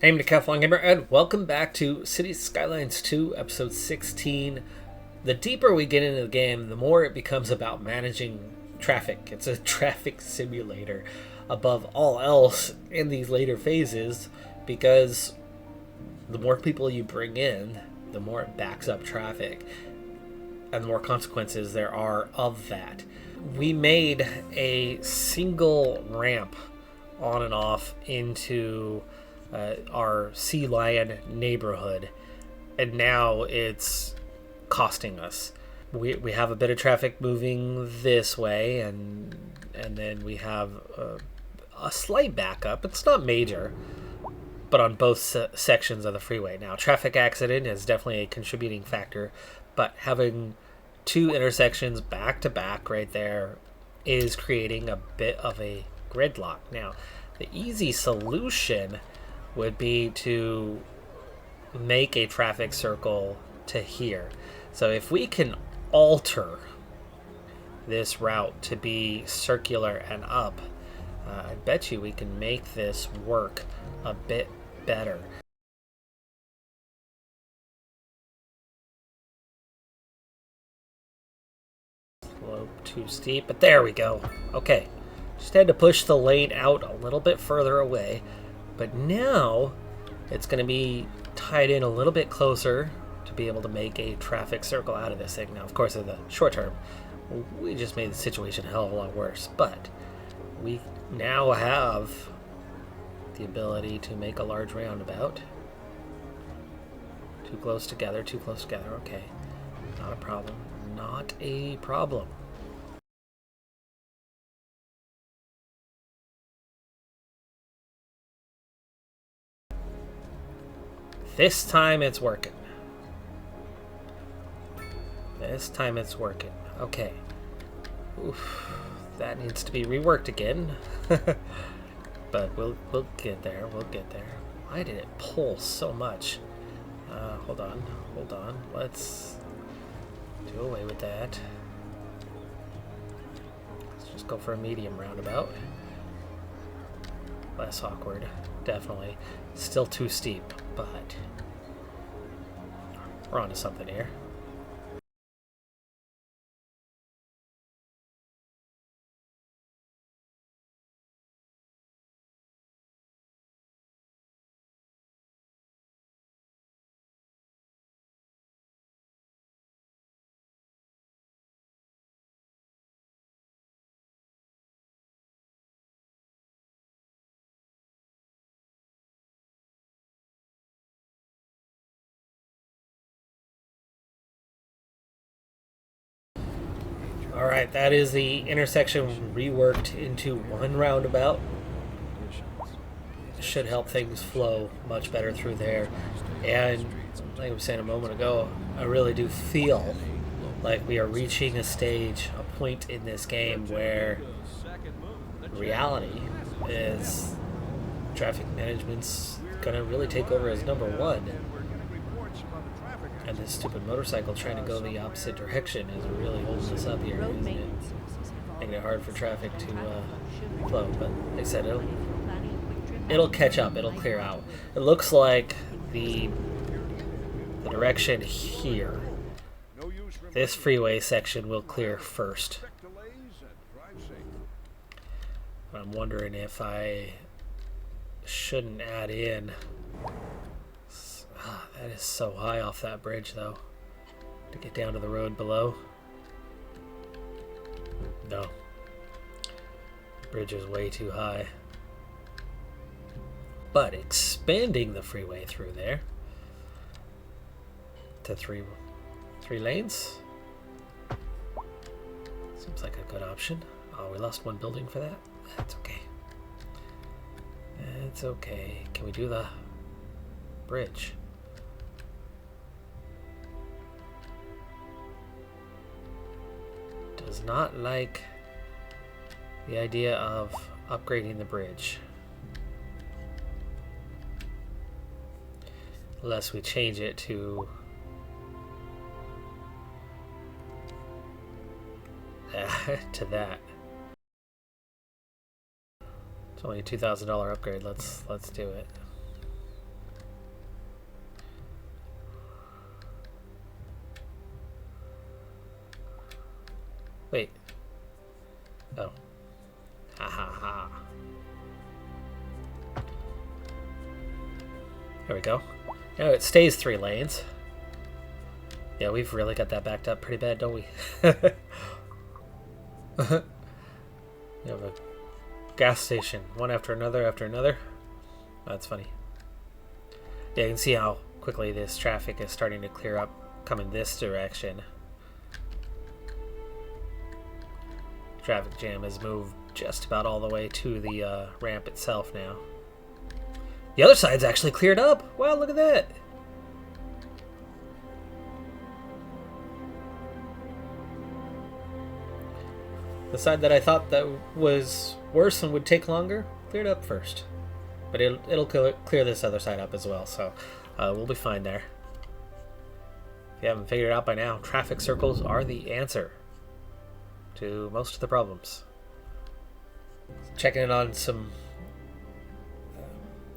I'm Decathlon Gamer, and welcome back to Cities Skylines 2, Episode 16. The deeper we get into the game, the more it becomes about managing traffic. It's a traffic simulator above all else in these later phases, because the more people you bring in, the more it backs up traffic, and the more consequences there are of that. We made a single ramp on and off into our sea lion neighborhood, and now it's costing us. We have a bit of traffic moving this way, and then we have a slight backup. It's not major, but on both sections of the freeway. Now, traffic accident is definitely a contributing factor, but having two intersections back to back right there is creating a bit of a gridlock. Now, the easy solution would be to make a traffic circle to here. So if we can alter this route to be circular and up, I bet you we can make this work a bit better. Slope too steep, but there we go. Okay, just had to push the lane out a little bit further away. But now it's going to be tied in a little bit closer to be able to make a traffic circle out of this thing. Now, of course, in the short term, we just made the situation a hell of a lot worse. But we now have the ability to make a large roundabout. Too close together, too close together. Okay, not a problem. Not a problem. This time it's working. This time it's working. Okay. Oof. That needs to be reworked again. But we'll get there. We'll get there. Why did it pull so much? Hold on. Hold on. Let's do away with that. Let's just go for a medium roundabout. Less awkward. Definitely. Still too steep, but we're onto something here. Alright, that is the intersection reworked into one roundabout. Should help things flow much better through there. And like I was saying a moment ago, I really do feel like we are reaching a stage, a point in this game where reality is traffic management's gonna really take over as number one. And this stupid motorcycle trying to go the opposite direction is really holding us up here, isn't it? Making it hard for traffic to flow. But like I said, it'll catch up. It'll clear out. It looks like the direction here, this freeway section, will clear first. I'm wondering if I shouldn't add in. That is so high off that bridge, though. To get down to the road below. No. Bridge is way too high. But expanding the freeway through there to three lanes seems like a good option. Oh, we lost one building for that? That's okay. It's okay. Can we do the bridge? Does not like the idea of upgrading the bridge. Unless we change it to that. It's only a $2,000 upgrade. Let's do it. Wait. Oh. Ha ha ha. There we go. Now it stays 3 lanes. Yeah, we've really got that backed up pretty bad, don't we? We have a gas station, one after another after another. Oh, that's funny. Yeah, you can see how quickly this traffic is starting to clear up coming this direction. Traffic jam has moved just about all the way to the ramp itself now. The other side's actually cleared up. Wow, look at that. The side that I thought that was worse and would take longer cleared up first. But it'll clear this other side up as well, so we'll be fine there. If you haven't figured it out by now, traffic circles are the answer to most of the problems. Checking in on some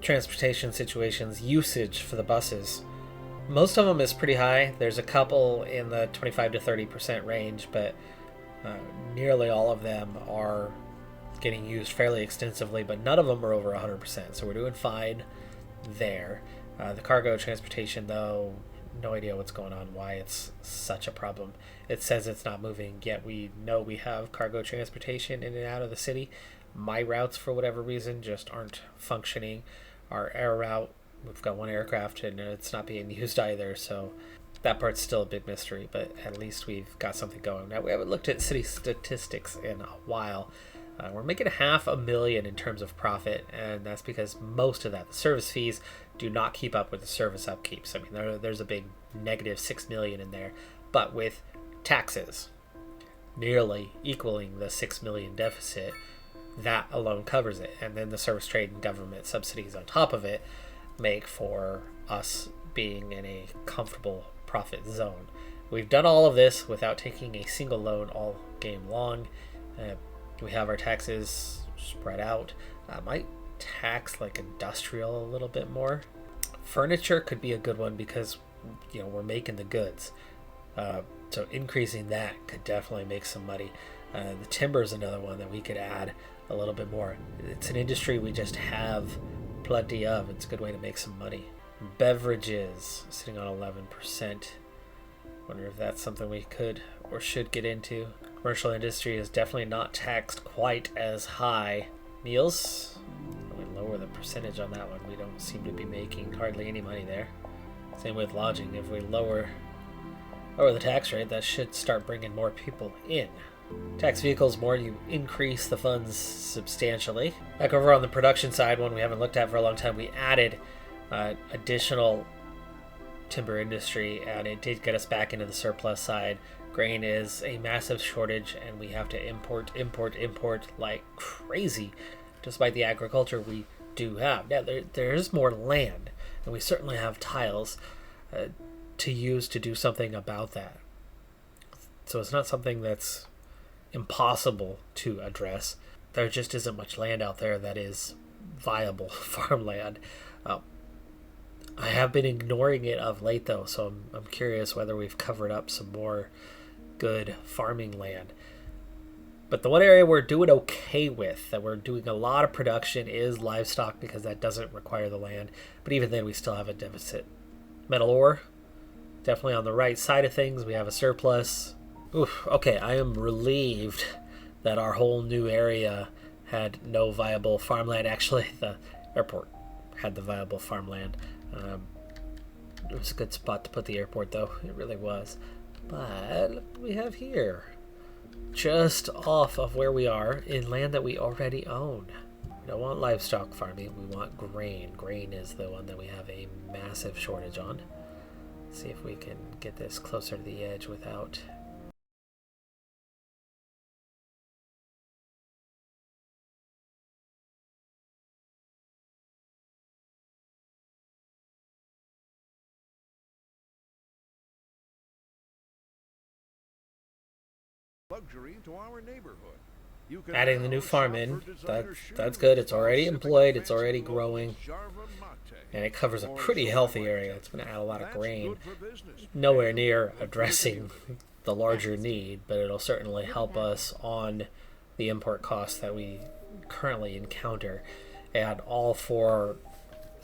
transportation situations, usage for the buses. Most of them is pretty high. There's a couple in the 25 to 30% range, but nearly all of them are getting used fairly extensively, but none of them are over 100%, so we're doing fine there. The cargo transportation, though, no idea what's going on, why it's such a problem. It says it's not moving, yet we know we have cargo transportation in and out of the city. My routes, for whatever reason, just aren't functioning. Our air route, we've got one aircraft and it's not being used either, so that part's still a big mystery, but at least we've got something going. Now, we haven't looked at city statistics in a while. We're making $500,000 in terms of profit, and that's because most of that, the service fees, do not keep up with the service upkeeps. I mean, there's a big negative $6 million in there, but with taxes nearly equaling the $6 million deficit, that alone covers it. And then the service trade and government subsidies on top of it make for us being in a comfortable profit zone. We've done all of this without taking a single loan all game long. We have our taxes spread out. Might tax like industrial a little bit more. Furniture could be a good one because, you know, we're making the goods. So increasing that could definitely make some money. The timber is another one that we could add a little bit more. It's an industry we just have plenty of. It's a good way to make some money. Beverages sitting on 11%. Wonder if that's something we could or should get into. Commercial industry is definitely not taxed quite as high. Meals, we lower the percentage on that one. We don't seem to be making hardly any money there. Same with lodging. If we lower the tax rate, that should start bringing more people in. Tax vehicles more, you increase the funds substantially. Back over on the production side, one we haven't looked at for a long time, we added additional timber industry, and it did get us back into the surplus side. Grain is a massive shortage, and we have to import like crazy, despite the agriculture we do have. Now, there's more land, and we certainly have tiles to use to do something about that. So it's not something that's impossible to address. There just isn't much land out there that is viable farmland. I have been ignoring it of late, though, so I'm curious whether we've covered up some more good farming land. But the one area we're doing okay with, that we're doing a lot of production, is livestock, because that doesn't require the land. But even then, we still have a deficit. Metal ore, definitely on the right side of things. We have a surplus. Oof, okay, I am relieved that our whole new area had no viable farmland. Actually, the airport had the viable farmland. It was a good spot to put the airport, though. It really was. But look what we have here. Just off of where we are, in land that we already own. We don't want livestock farming. We want grain. Grain is the one that we have a massive shortage on. Let's see if we can get this closer to the edge without... luxury to our neighborhood. Adding the new farm in, that's good. It's already employed, it's already growing, and it covers a pretty healthy area. It's going to add a lot of grain. Nowhere near addressing the larger need, but it'll certainly help us on the import costs that we currently encounter. And all for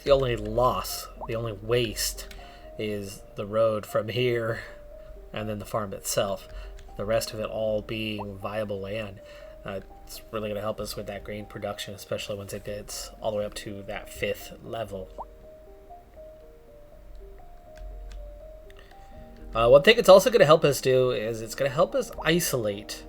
the only loss, the only waste is the road from here and then the farm itself. The rest of it all being viable land. It's really going to help us with that grain production, especially once it gets all the way up to that 5th level. One thing it's also going to help us do is it's going to help us isolate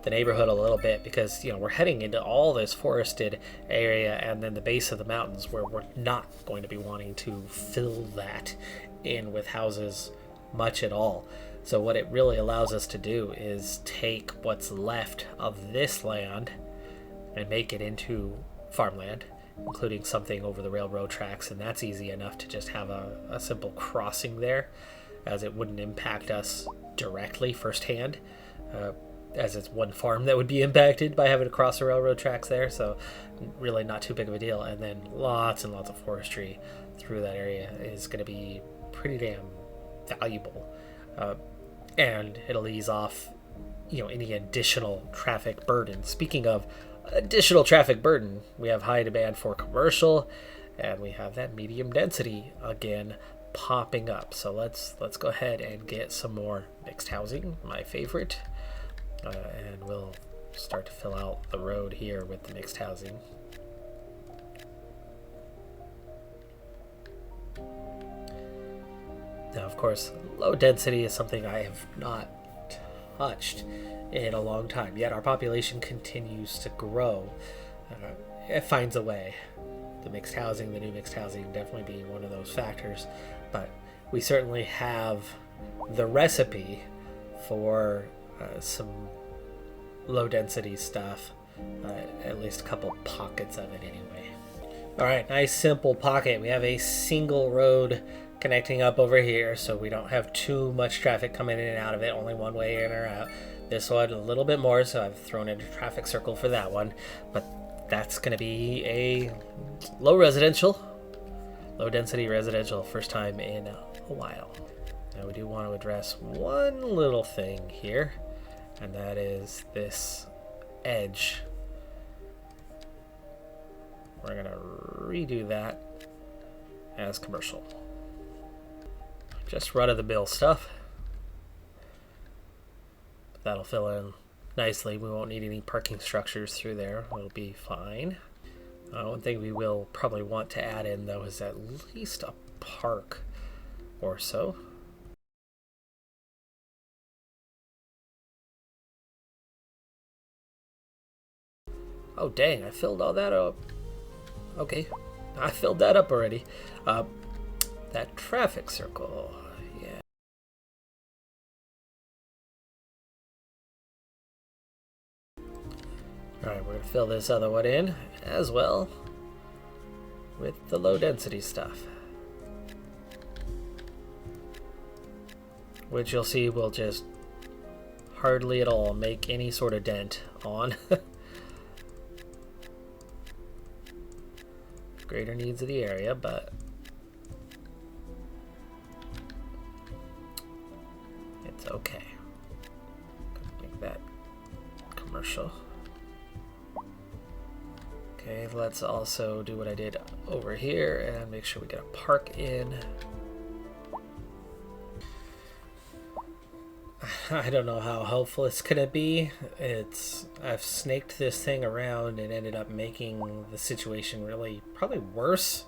the neighborhood a little bit, because we're heading into all this forested area and then the base of the mountains where we're not going to be wanting to fill that in with houses much at all. So what it really allows us to do is take what's left of this land and make it into farmland, including something over the railroad tracks, and that's easy enough to just have a simple crossing there, as it wouldn't impact us directly firsthand, as it's one farm that would be impacted by having to cross the railroad tracks there, so really not too big of a deal. And then lots and lots of forestry through that area is going to be pretty damn valuable, and it'll ease off any additional traffic burden. Speaking of additional traffic burden, we have high demand for commercial, and we have that medium density again popping up. So let's go ahead and get some more mixed housing, my favorite, and we'll start to fill out the road here with the mixed housing. Now, of course, low density is something I have not touched in a long time, yet our population continues to grow. It finds a way. The mixed housing, the new mixed housing, definitely being one of those factors, but we certainly have the recipe for some low density stuff, at least a couple pockets of it anyway. All right, nice simple pocket. We have a single road connecting up over here, so we don't have too much traffic coming in and out of it, only one way in or out. This one a little bit more, so I've thrown in a traffic circle for that one, but that's going to be a low density residential, first time in a while. Now we do want to address one little thing here, and that is this edge. We're going to redo that as commercial. Just run-of-the-mill stuff. That'll fill in nicely. We won't need any parking structures through there. It'll be fine. One thing we will probably want to add in, though, is at least a park or so. Oh, dang, I filled all that up. Okay, I filled that up already. That traffic circle, yeah. Alright, we're going to fill this other one in as well with the low density stuff, which you'll see will just hardly at all make any sort of dent on greater needs of the area, but it's okay. Make that commercial. Okay, let's also do what I did over here and make sure we get a park in. I don't know how helpful it's gonna be. I've snaked this thing around and ended up making the situation really probably worse.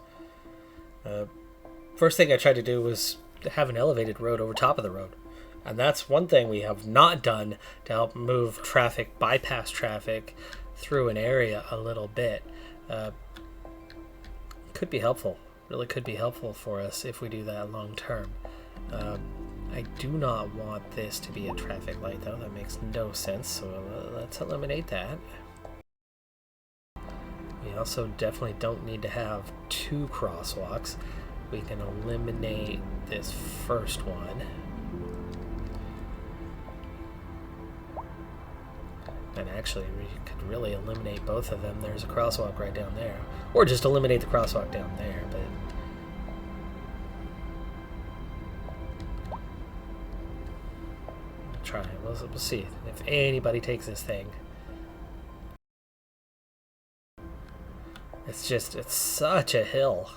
First thing I tried to do was have an elevated road over top of the road. And that's one thing we have not done to help move traffic, bypass traffic through an area a little bit. Could be helpful, really could be helpful for us if we do that long term. I do not want this to be a traffic light, though. That makes no sense, so let's eliminate that. We also definitely don't need to have two crosswalks. We can eliminate this first one. And actually, we could really eliminate both of them. There's a crosswalk right down there. Or just eliminate the crosswalk down there, but try. We'll see if anybody takes this thing. It's such a hill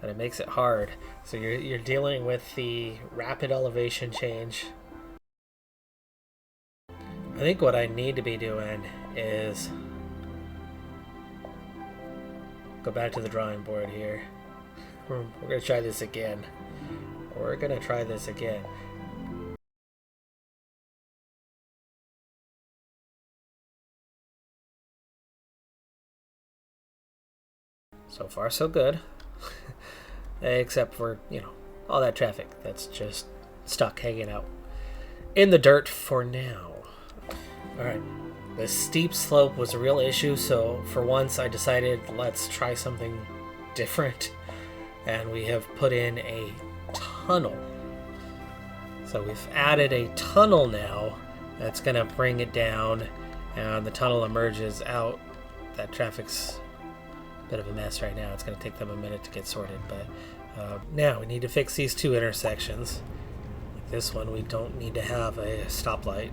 that it makes it hard. So you're dealing with the rapid elevation change. I think what I need to be doing is go back to the drawing board here. We're going to try this again. So far, so good. Except for, all that traffic that's just stuck hanging out in the dirt for now. Alright, the steep slope was a real issue, so for once I decided let's try something different. And we have put in a tunnel. So we've added a tunnel now that's going to bring it down, and the tunnel emerges out. That traffic's a bit of a mess right now. It's going to take them a minute to get sorted, but now we need to fix these two intersections. Like this one, we don't need to have a stoplight.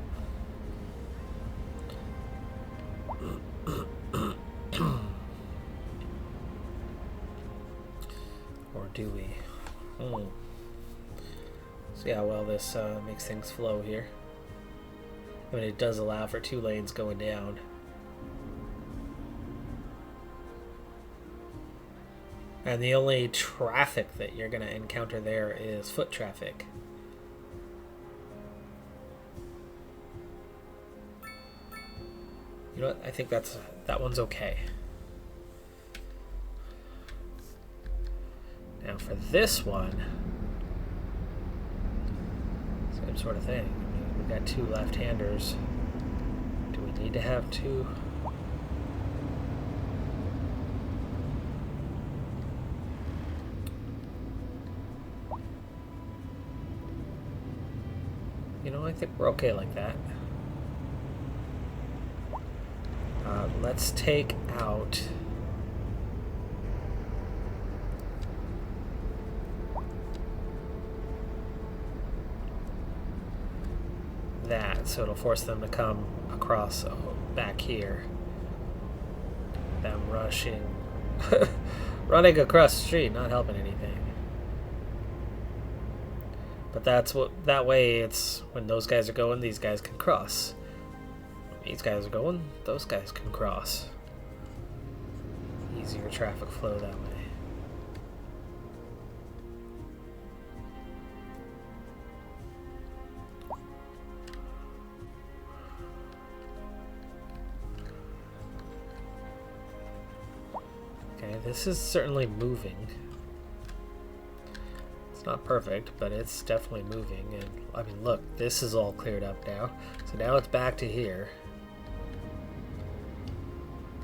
Or do we? See how well this makes things flow here. I mean, it does allow for 2 lanes going down. And the only traffic that you're going to encounter there is foot traffic. You know what? I think that one's okay. Now for this one, same sort of thing. I mean, we've got 2 left-handers. Do we need to have 2? I think we're okay like that. Let's take out that, so it'll force them to come across back here. Them running across the street, not helping anything. But that way it's when those guys are going, these guys can cross. When these guys are going, those guys can cross. Easier traffic flow that way. Okay, this is certainly moving. Not perfect, but it's definitely moving. And I mean, look, this is all cleared up now. So now it's back to here.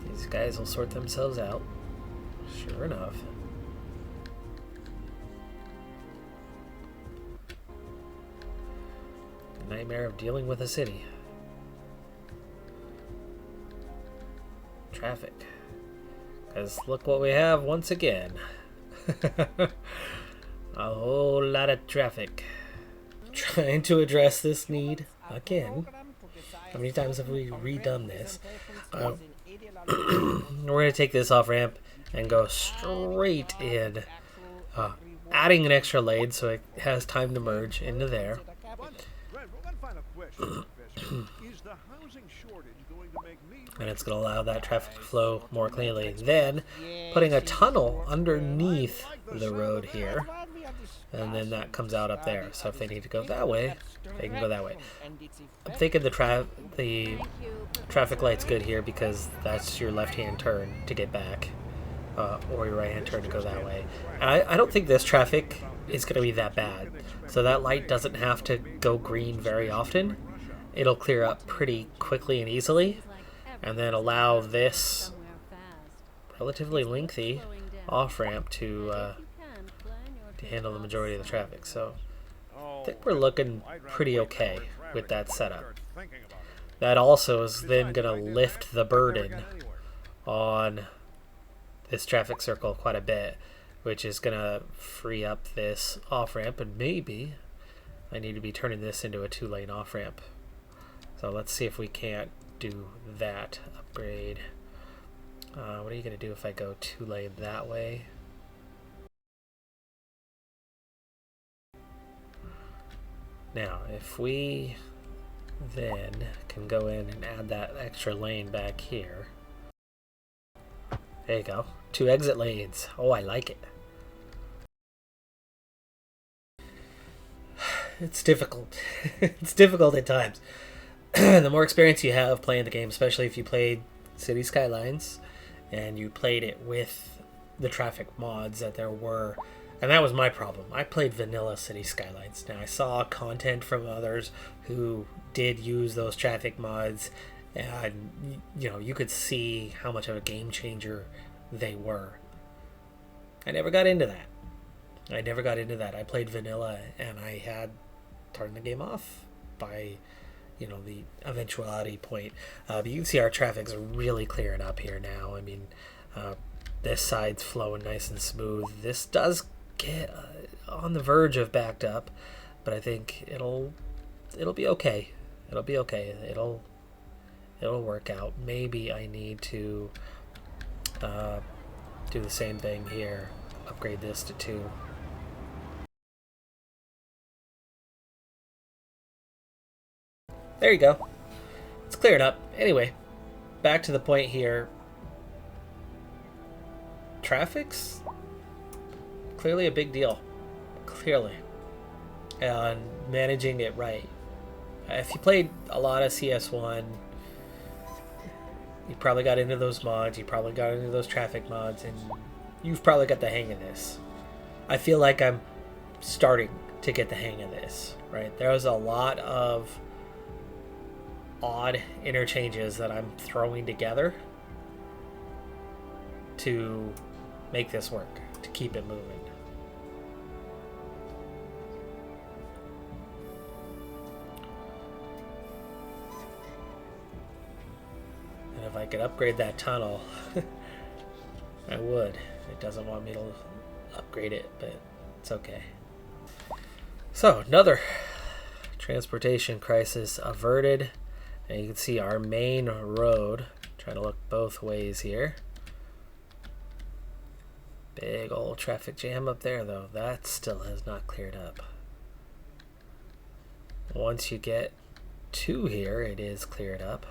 These guys will sort themselves out. Sure enough. The nightmare of dealing with a city. Traffic. Because look what we have once again. A whole lot of traffic. Trying to address this need again. How many times have we redone this? We're going to take this off ramp and go straight in. Adding an extra lane so it has time to merge into there. And it's going to allow that traffic to flow more cleanly. Then putting a tunnel underneath the road here. And then that comes out up there. So if they need to go that way, they can go that way. I'm thinking the traffic light's good here because that's your left-hand turn to get back. Or your right-hand turn to go that way. And I don't think this traffic is going to be that bad. So that light doesn't have to go green very often. It'll clear up pretty quickly and easily. And then allow this relatively lengthy off-ramp to handle the majority of the traffic. So I think we're looking pretty okay with that setup. That also is then going to lift the burden on this traffic circle quite a bit, which is going to free up this off-ramp and maybe I need to be turning this into a 2-lane off-ramp. So let's see if we can't do that upgrade. What are you going to do if I go 2-lane that way? Now, if we then can go in and add that extra lane back here. There you go. 2 exit lanes. Oh, I like it. It's difficult. It's difficult at times. The more experience you have playing the game, especially if you played City Skylines and you played it with the traffic mods that there were, and that was my problem. I played vanilla City Skylines. Now I saw content from others who did use those traffic mods, and you could see how much of a game changer they were. I never got into that. I played vanilla, and I had turned the game off by the eventuality point. But you can see our traffic's really clearing up here now. I mean, this side's flowing nice and smooth. This does get on the verge of backed up, but I think it'll be okay. It'll be okay. It'll work out. Maybe I need to do the same thing here. Upgrade this to 2. There you go. It's cleared up. Anyway, back to the point here. Traffic's clearly a big deal. Clearly. And managing it right. If you played a lot of CS1, you probably got into those mods, you probably got into those traffic mods, and you've probably got the hang of this. I feel like I'm starting to get the hang of this, right? There was a lot of odd interchanges that I'm throwing together to make this work, to keep it moving. And if I could upgrade that tunnel, I would. It doesn't want me to upgrade it, but it's okay. So, another transportation crisis averted. And you can see our main road. Trying to look both ways here. Big old traffic jam up there, though. That still has not cleared up. Once you get to here, it is cleared up.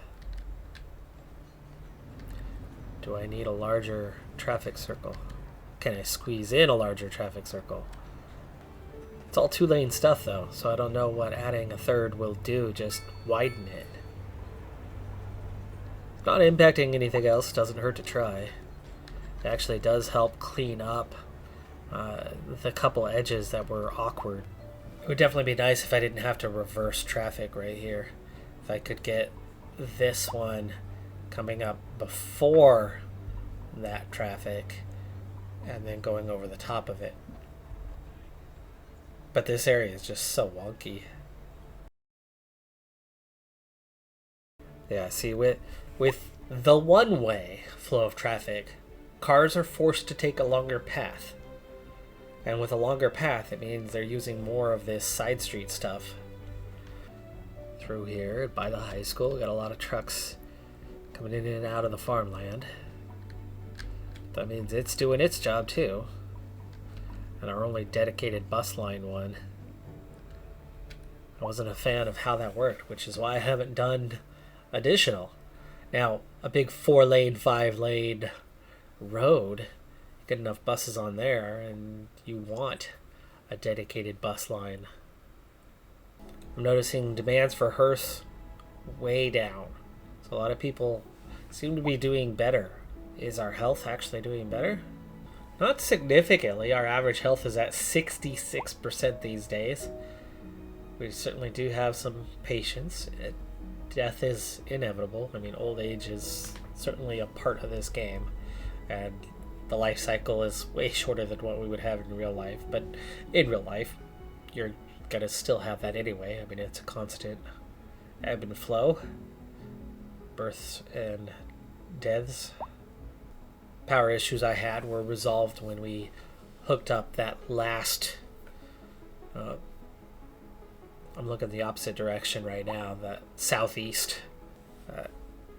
Do I need a larger traffic circle? Can I squeeze in a larger traffic circle? It's all 2-lane stuff, though, so I don't know what adding a third will do. Just widen it. Not impacting anything else, doesn't hurt to try. It actually does help clean up the couple edges that were awkward. It would definitely be nice if I didn't have to reverse traffic right here. If I could get this one coming up before that traffic and then going over the top of it. But this area is just so wonky. Yeah, see, with the one-way flow of traffic, cars are forced to take a longer path. And with a longer path, it means they're using more of this side street stuff. Through here, by the high school, we got a lot of trucks coming in and out of the farmland. That means it's doing its job too. And our only dedicated bus line one. I wasn't a fan of how that worked, which is why I haven't done additional. Now, a big 4-lane, 5-lane road, get enough buses on there, and you want a dedicated bus line. I'm noticing demands for hearse way down. So a lot of people seem to be doing better. Is our health actually doing better? Not significantly. Our average health is at 66% these days. We certainly do have some patience. Death is inevitable. I mean, old age is certainly a part of this game, and the life cycle is way shorter than what we would have in real life. But in real life, you're gonna still have that anyway. I mean, it's a constant ebb and flow. Births and deaths. Power issues I had were resolved when we hooked up that last I'm looking the opposite direction right now, the southeast. What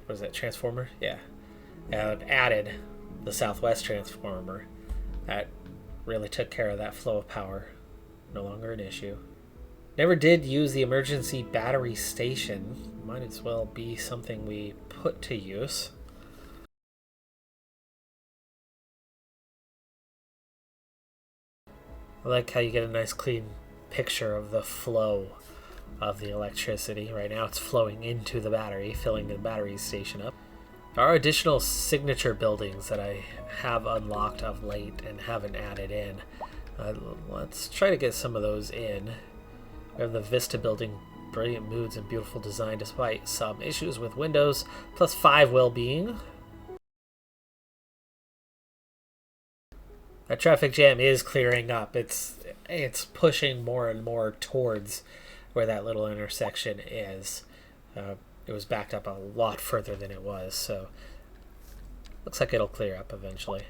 is that, transformer? Yeah. And added the southwest transformer. That really took care of that flow of power. No longer an issue. Never did use the emergency battery station. Might as well be something we put to use. I like how you get a nice clean picture of the flow of the electricity. Right now it's flowing into the battery, filling the battery station up. There are additional signature buildings that I have unlocked of late and haven't added in. Let's try to get some of those in. We have the Vista building, brilliant moods and beautiful design despite some issues with Windows, +5 well-being. That traffic jam is clearing up. It's pushing more and more towards where that little intersection is. It was backed up a lot further than it was, so looks like it'll clear up eventually.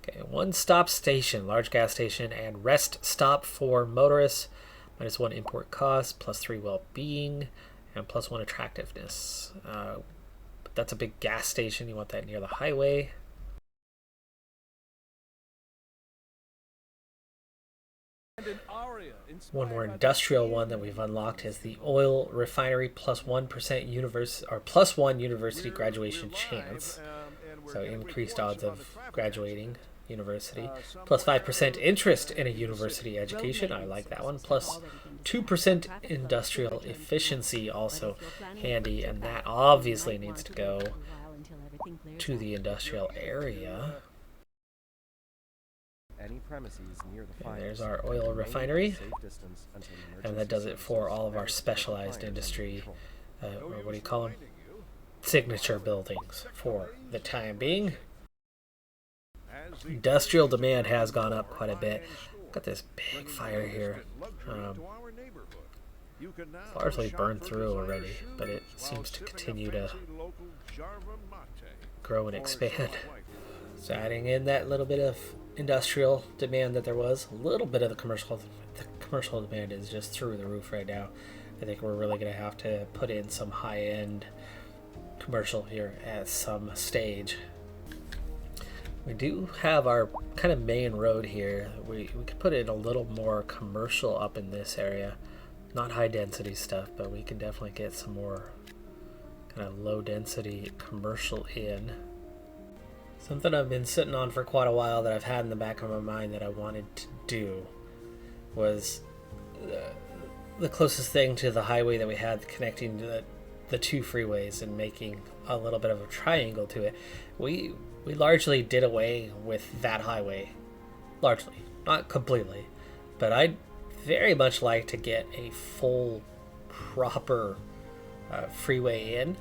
Okay, one-stop station, large gas station, and rest stop for motorists. -1 import cost, +3 well-being, and +1 attractiveness. But that's a big gas station. You want that near the highway. One more industrial one that we've unlocked is the oil refinery, +1% +1 university graduation chance. So increased odds of graduating university. +5% interest in a university education. I like that one. +2% industrial efficiency, also handy, and that obviously needs to go to the industrial area. Any premises near the and there's our oil refinery, and that does it for all of our specialized industry, or what do you call them? Signature buildings for the time being. Industrial demand has gone up quite a bit. Got this big fire here. Largely burned through already, but it seems to continue to grow and expand. So adding in that little bit of industrial demand that there was, a little bit of the commercial demand is just through the roof right now. I think we're really going to have to put in some high-end commercial here at some stage. We do have our kind of main road here. We could put in a little more commercial up in this area. Not high density stuff, but we can definitely get some more kind of low density commercial in. Something I've been sitting on for quite a while that I've had in the back of my mind that I wanted to do was the closest thing to the highway that we had connecting to the two freeways and making a little bit of a triangle to it. We largely did away with that highway. Largely. Not completely. But I'd very much like to get a full, proper freeway in.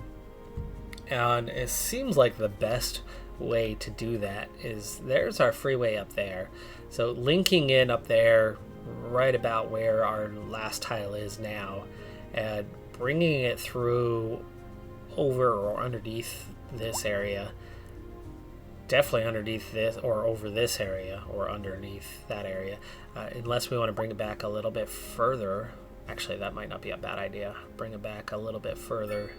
And it seems like the best way to do that is there's our freeway up there. So linking in up there right about where our last tile is now and bringing it through over or underneath this area, definitely underneath this or over this area or underneath that area, unless we want to bring it back a little bit further. Actually, that might not be a bad idea. Bring it back a little bit further.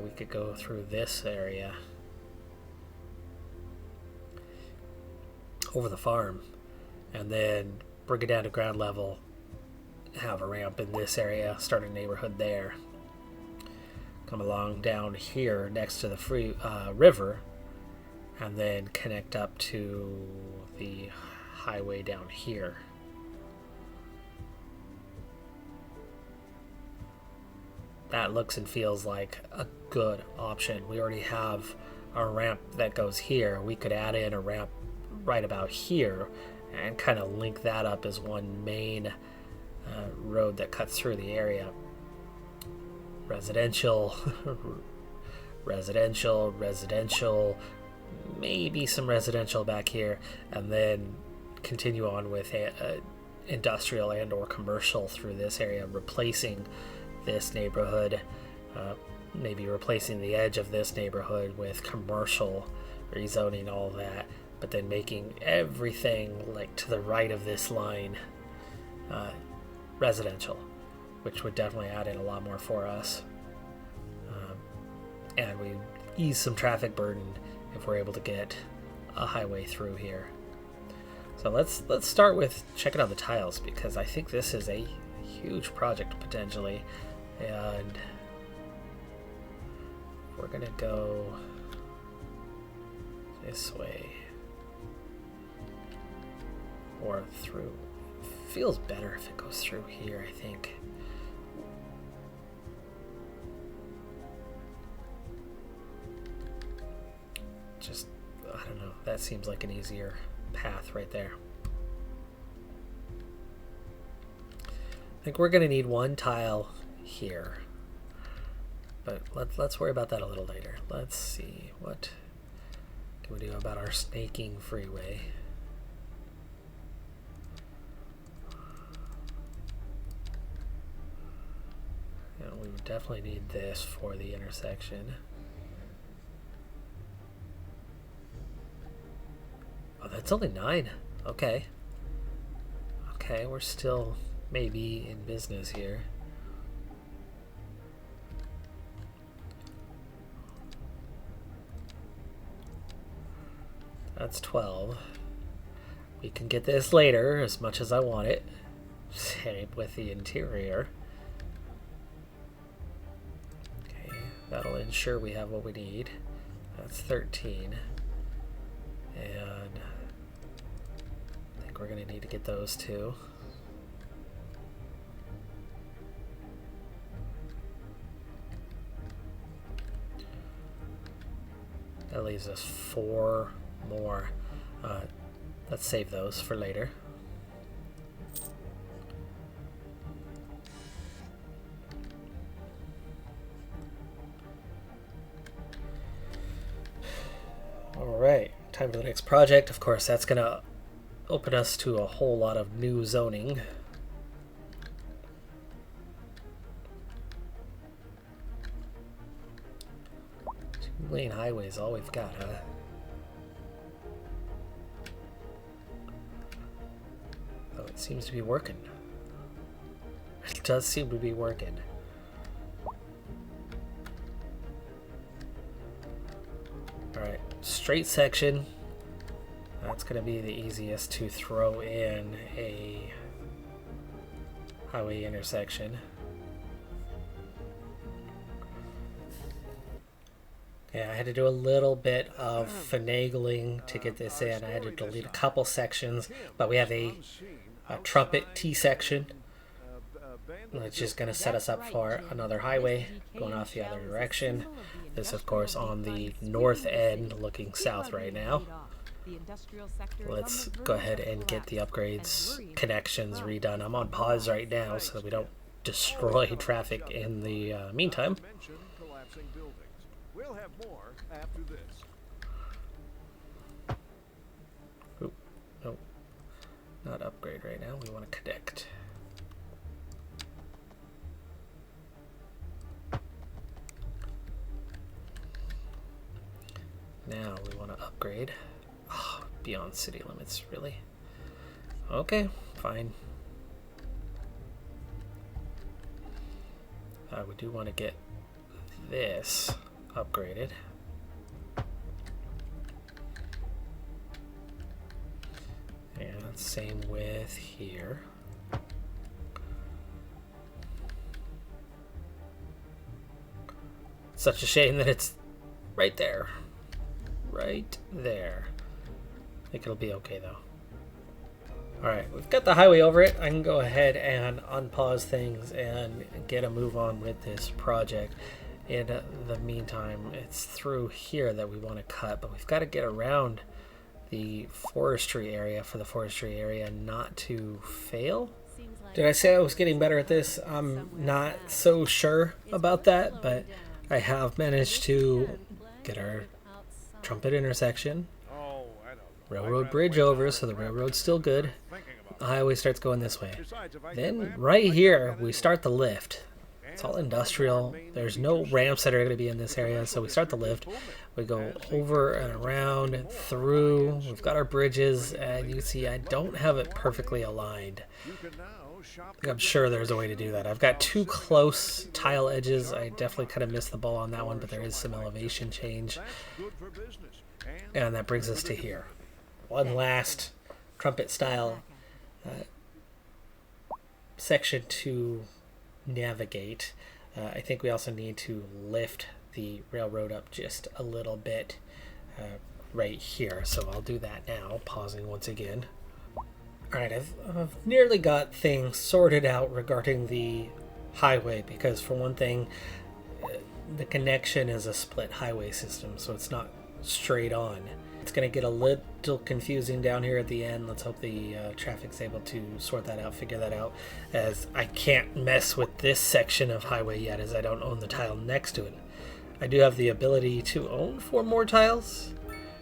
We could go through this area over the farm and then bring it down to ground level, have a ramp in this area, start a neighborhood there, come along down here next to the free river, and then connect up to the highway down here. That looks and feels like a good option. We already have a ramp that goes here. We could add in a ramp right about here and kind of link that up as one main road that cuts through the area. Residential, residential, maybe some residential back here, and then continue on with industrial and or commercial through this area, replacing this neighborhood, maybe replacing the edge of this neighborhood with commercial, rezoning all that, but then making everything like to the right of this line residential, which would definitely add in a lot more for us. And we ease some traffic burden if we're able to get a highway through here. So let's start with checking out the tiles, because I think this is a huge project potentially, and we're gonna go this way or through. Feels better if it goes through here, I think. Just, I don't know, that seems like an easier path right there. I think we're gonna need one tile here, but let's worry about that a little later. Let's see, what can we do about our snaking freeway? We would definitely need this for the intersection. Oh, that's only 9. Okay. Okay, we're still maybe in business here. That's 12. We can get this later as much as I want it. Same with the interior. Okay, that'll ensure we have what we need. That's 13. And I think we're going to need to get those two. That leaves us 4 more. Let's save those for later. Alright, time for the next project. Of course, that's going to open us to a whole lot of new zoning. Two-lane highway is all we've got, huh? Oh, it seems to be working. It does seem to be working. Alright, straight section. That's going to be the easiest to throw in a highway intersection. Yeah, I had to do a little bit of finagling to get this in. I had to delete a couple sections, but we have a trumpet T section, which is going to set us up for another highway going off the other direction. This, of course, on the north end looking south right now. Let's go ahead and get the upgrades connections redone. I'm on pause right now so that we don't destroy traffic in the meantime. We'll have more after this. Oop, nope. Not upgrade right now. We want to connect. Now we want to upgrade. Oh, beyond city limits, really? Okay, fine. We do want to get this upgraded. And same with here. Such a shame that it's right there. Right there. I think it'll be okay though. Alright, we've got the highway over it. I can go ahead and unpause things and get a move on with this project. In the meantime, it's through here that we want to cut, but we've got to get around the forestry area for the forestry area not to fail. Did I say I was getting better at this? I'm not so sure about that, but I have managed to get our trumpet intersection, railroad bridge over, so the railroad's still good. The highway starts going this way. Then right here, we start the lift. It's all industrial. There's no ramps that are going to be in this area, so we start the lift. We go over and around and through. We've got our bridges, and you can see I don't have it perfectly aligned. I'm sure there's a way to do that. I've got two close tile edges. I definitely kind of missed the ball on that one, but there is some elevation change. And that brings us to here. One last trumpet style section to navigate. I think we also need to lift the railroad up just a little bit right here. So I'll do that now, pausing once again. Alright, I've nearly got things sorted out regarding the highway, because for one thing, the connection is a split highway system, so it's not straight on. It's going to get a little confusing down here at the end. Let's hope the traffic's able to sort that out, figure that out, as I can't mess with this section of highway yet, as I don't own the tile next to it. I do have the ability to own 4 more tiles.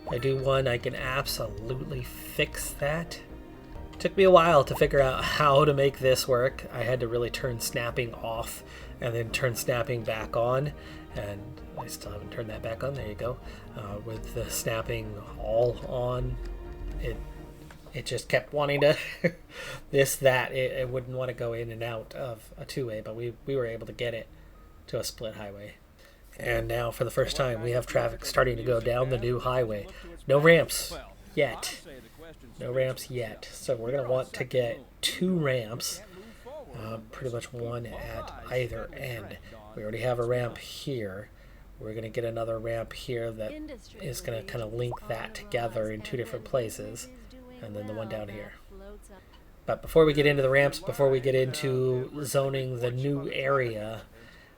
If I do one, I can absolutely fix that. Took me a while to figure out how to make this work. I had to really turn snapping off and then turn snapping back on, and I still haven't turned that back on. There you go. With the snapping all on, it just kept wanting to it wouldn't want to go in and out of a two-way, but we were able to get it to a split highway. And now for the first time we have traffic starting to go down the new highway. No ramps yet. No ramps yet. So we're going to want to get 2 ramps, pretty much one at either end. We already have a ramp here. We're going to get another ramp here that is going to kind of link that together in 2 different places, and then the one down here. But before we get into the ramps, before we get into zoning the new area,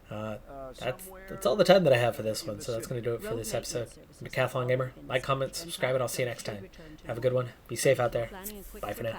that's all the time that I have for this one, so that's going to do it for this episode. I'm Decathlon Gamer. Like, comment, subscribe, and I'll see you next time. Have a good one. Be safe out there. Bye for now.